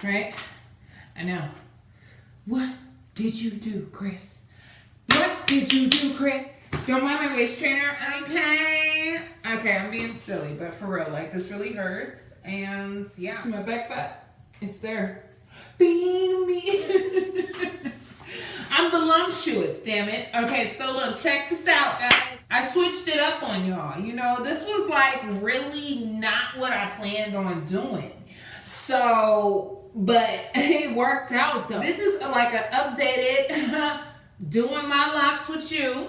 right? I know. What did you do, Chris? What did you do, Chris? Don't mind my waist trainer, okay? Okay, I'm being silly, but for real, like, this really hurts. And yeah, my back fat, it's there. Being me. I'm voluptuous, damn it. Okay, so look, check this out, guys. I switched it up on y'all. You know, this was like really not what I planned on doing. So, but it worked out though. This is like an updated doing my locks with you.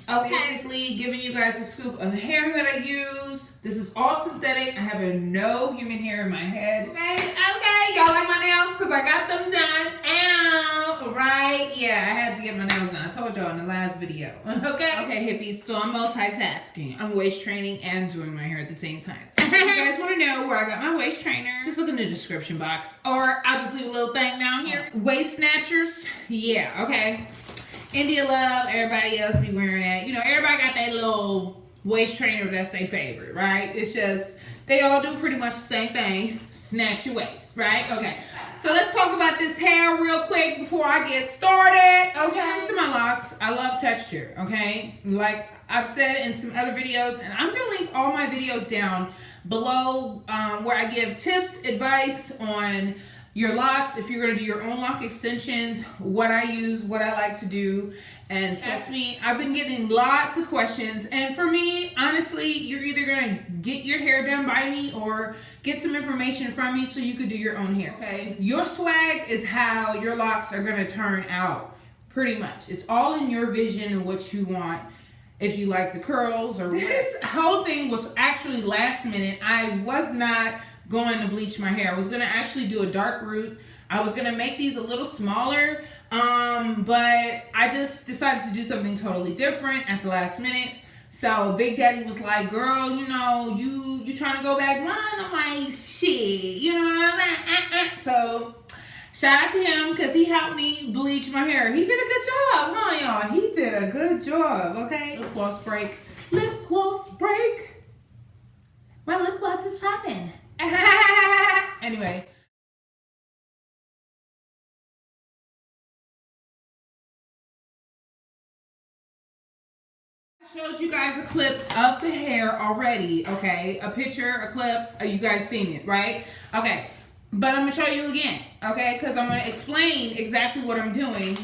Okay. Basically giving you guys a scoop of the hair that I use. This is all synthetic. I have no human hair in my head. Okay, y'all like my nails? Because I got them done. Ow, right? Yeah, I had to get my nails done. I told y'all in the last video. Okay? Okay, hippies, so I'm multitasking. I'm waist training and doing my hair at the same time. If you guys want to know where I got my waist trainer, just look in the description box. Or I'll just leave a little thing down here. Waist snatchers? Yeah, okay. India Love, everybody else be wearing that. You know, everybody got that little waist trainer that's their favorite, right? It's just, they all do pretty much the same thing. Snatch your waist, right? Okay. So let's talk about this hair real quick before I get started. Okay. Comes to my locks, I love texture, okay? Like I've said in some other videos, and I'm going to link all my videos down below where I give tips, advice on your locks, if you're going to do your own lock extensions, what I use, what I like to do. And trust me, I've been getting lots of questions. And for me, honestly, you're either going to get your hair done by me or get some information from me so you could do your own hair, okay? Your swag is how your locks are going to turn out, pretty much. It's all in your vision and what you want. If you like the curls or this whole thing was actually last minute. I was not going to bleach my hair. I was going to actually do a dark root. I was going to make these a little smaller, but I just decided to do something totally different at the last minute. So Big Daddy was like, girl, you know, you trying to go back line? I'm like, shit, you know what I'm saying? So shout out to him because he helped me bleach my hair. He did a good job, huh, y'all? He did a good job, okay? Lip gloss break. Lip gloss break. My lip gloss is popping. Anyway. I showed you guys a clip of the hair already, okay? A picture, a clip, you guys seen it, right? Okay, but I'm gonna show you again, okay? Because I'm gonna explain exactly what I'm doing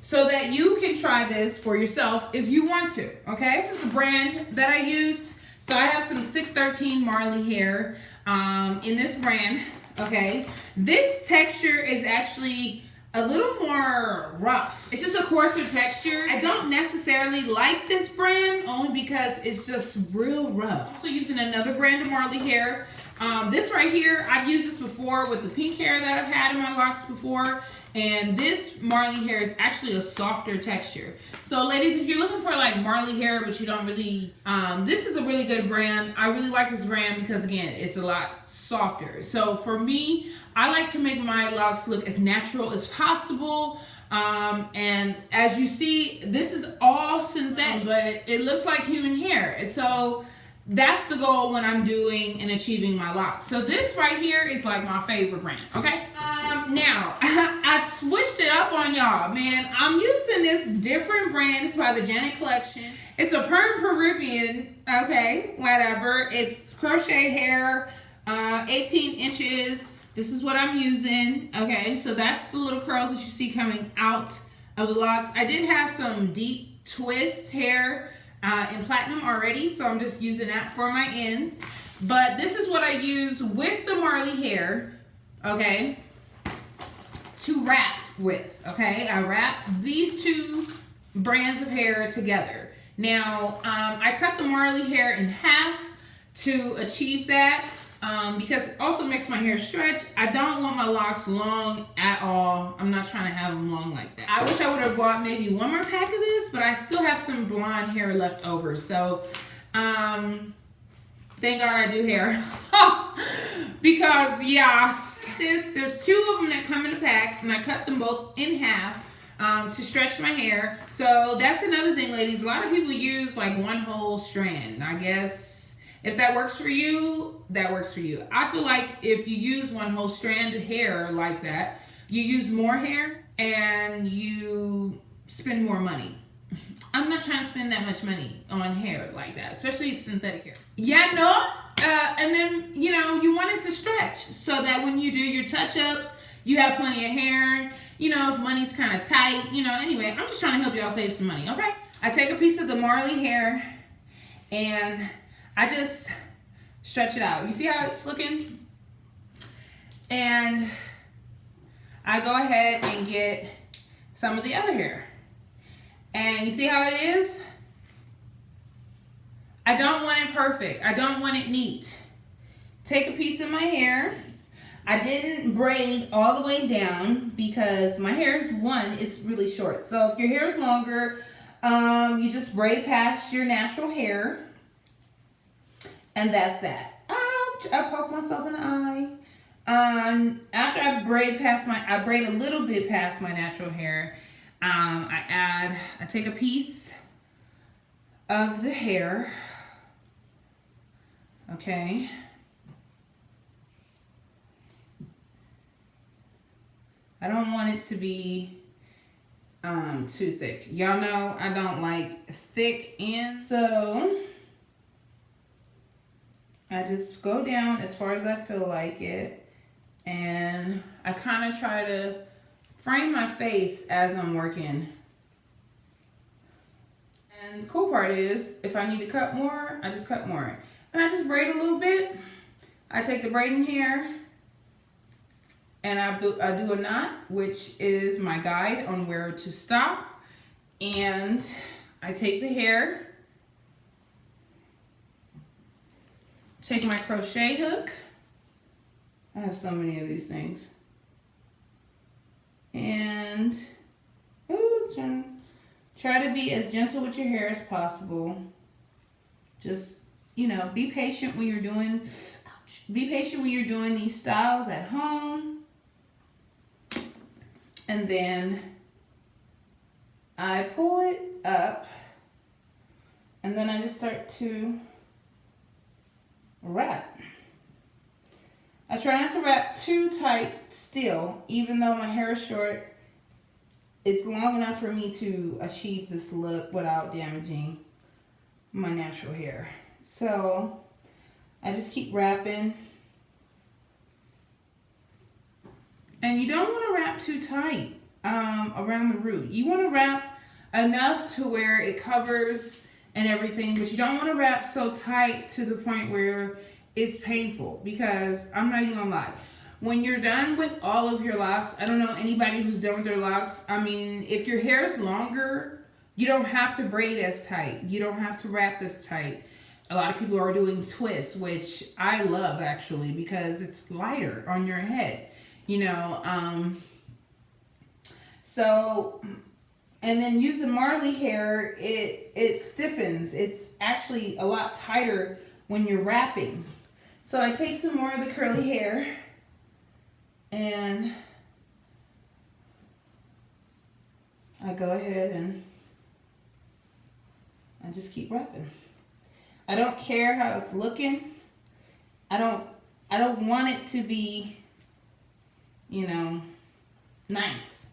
so that you can try this for yourself if you want to, okay? This is the brand that I use. So I have some 613 Marley Hair in this brand, okay? This texture is actually a little more rough. It's just a coarser texture. I don't necessarily like this brand only because it's just real rough. Also using another brand of Marley Hair. This right here, I've used this before with the pink hair that I've had in my locks before. And this Marley Hair is actually a softer texture. So ladies, if you're looking for like Marley Hair, but you don't really, this is a really good brand. I really like this brand because again, it's a lot softer. So for me, I like to make my locks look as natural as possible. And as you see, this is all synthetic, but it looks like human hair. So that's the goal when I'm doing and achieving my locks. So this right here is like my favorite brand, okay? Now, I switched it up on y'all, man. I'm using this different brand. It's by the Janet Collection. It's a PERM Peruvian, okay, whatever. It's crochet hair, 18 inches. This is what I'm using, okay? So that's the little curls that you see coming out of the locks. I did have some deep twist hair in platinum already, so I'm just using that for my ends. But this is what I use with the Marley Hair, okay, to wrap with, okay? I wrap these two brands of hair together. Now, I cut the Marley Hair in half to achieve that because it also makes my hair stretch. I don't want my locks long at all. I'm not trying to have them long like that. I wish I would have bought maybe one more pack of this, but I still have some blonde hair left over. So, thank God I do hair. Because, yeah, there's two of them that come in a pack, and I cut them both in half to stretch my hair. So that's another thing, ladies. A lot of people use like one whole strand. I guess If that works for you, that works for you. I feel like if you use one whole strand of hair like that, you use more hair and you spend more money. I'm not trying to spend that much money on hair like that, especially synthetic hair. Yeah, no. And then, you know, you want it to stretch so that when you do your touch-ups, you have plenty of hair. You know, if money's kind of tight, you know, anyway, I'm just trying to help y'all save some money, okay? I take a piece of the Marley hair and I just stretch it out. You see how it's looking? And I go ahead and get some of the other hair. And you see how it is? I don't want it perfect. I don't want it neat. Take a piece of my hair. I didn't braid all the way down because my hair is really short. So if your hair is longer, you just braid past your natural hair. And that's that. Ouch, I poked myself in the eye. After I braid a little bit past my natural hair. I take a piece of the hair. Okay. I don't want it to be too thick. Y'all know I don't like thick ends. So I just go down as far as I feel like it. And I kind of try to frame my face as I'm working. And the cool part is, if I need to cut more, I just cut more. And I just braid a little bit. I take the braiding hair and I do a knot, which is my guide on where to stop. And I take the hair, take my crochet hook. I have so many of these things. And try to be as gentle with your hair as possible. Just, you know, be patient when you're doing these styles at home. And then I pull it up and then I just start to wrap. I try not to wrap too tight still, even though my hair is short. It's long enough for me to achieve this look without damaging my natural hair. So I just keep wrapping. And you don't want to wrap too tight around the root. You want to wrap enough to where it covers and everything, but you don't want to wrap so tight to the point where it's painful, because I'm not even gonna lie. When you're done with all of your locks, I don't know anybody who's done with their locks. I mean, if your hair is longer, you don't have to braid as tight. You don't have to wrap as tight. A lot of people are doing twists, which I love actually, because it's lighter on your head, you know. So, and then using Marley hair, it stiffens. It's actually a lot tighter when you're wrapping. So I take some more of the curly hair and I go ahead and I just keep wrapping. I don't care how it's looking. I don't want it to be, you know, nice.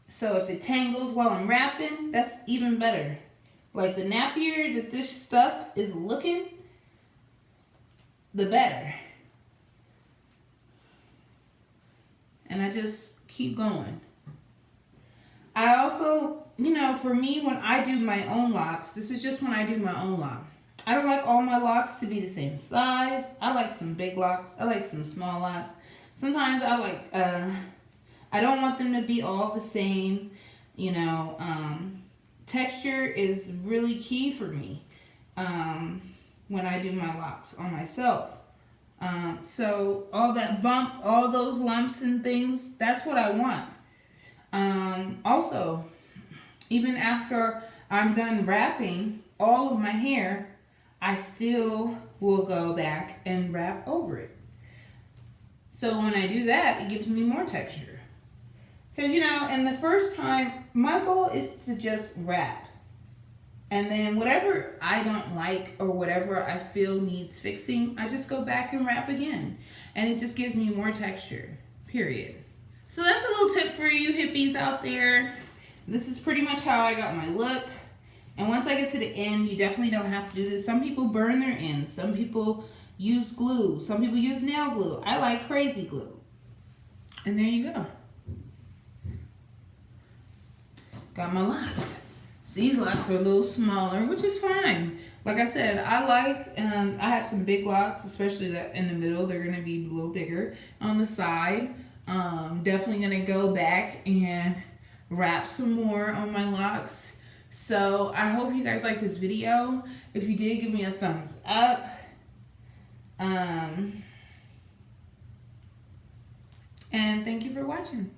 So if it tangles while I'm wrapping, that's even better. Like the nappier that this stuff is looking, the better. And I just keep going. I also, you know, for me, when I do my own locks, this is just when I do my own locks. I don't like all my locks to be the same size. I like some big locks. I like some small locks. Sometimes I like, I don't want them to be all the same. You know, texture is really key for me when I do my locks on myself. So all that bump, all those lumps and things, that's what I want. Also, even after I'm done wrapping all of my hair, I still will go back and wrap over it. So when I do that, it gives me more texture. Because, you know, and the first time, my goal is to just wrap. And then whatever I don't like or whatever I feel needs fixing, I just go back and wrap again. And it just gives me more texture, period. So that's a little tip for you hippies out there. This is pretty much how I got my look. And once I get to the end, you definitely don't have to do this. Some people burn their ends. Some people use glue. Some people use nail glue. I like crazy glue. And there you go. Got my locks. So these locks are a little smaller, which is fine. Like I said, I have some big locks, especially that in the middle. They're going to be a little bigger. On the side, definitely going to go back and wrap some more on my locks. So I hope you guys liked this video. If you did, give me a thumbs up. And thank you for watching.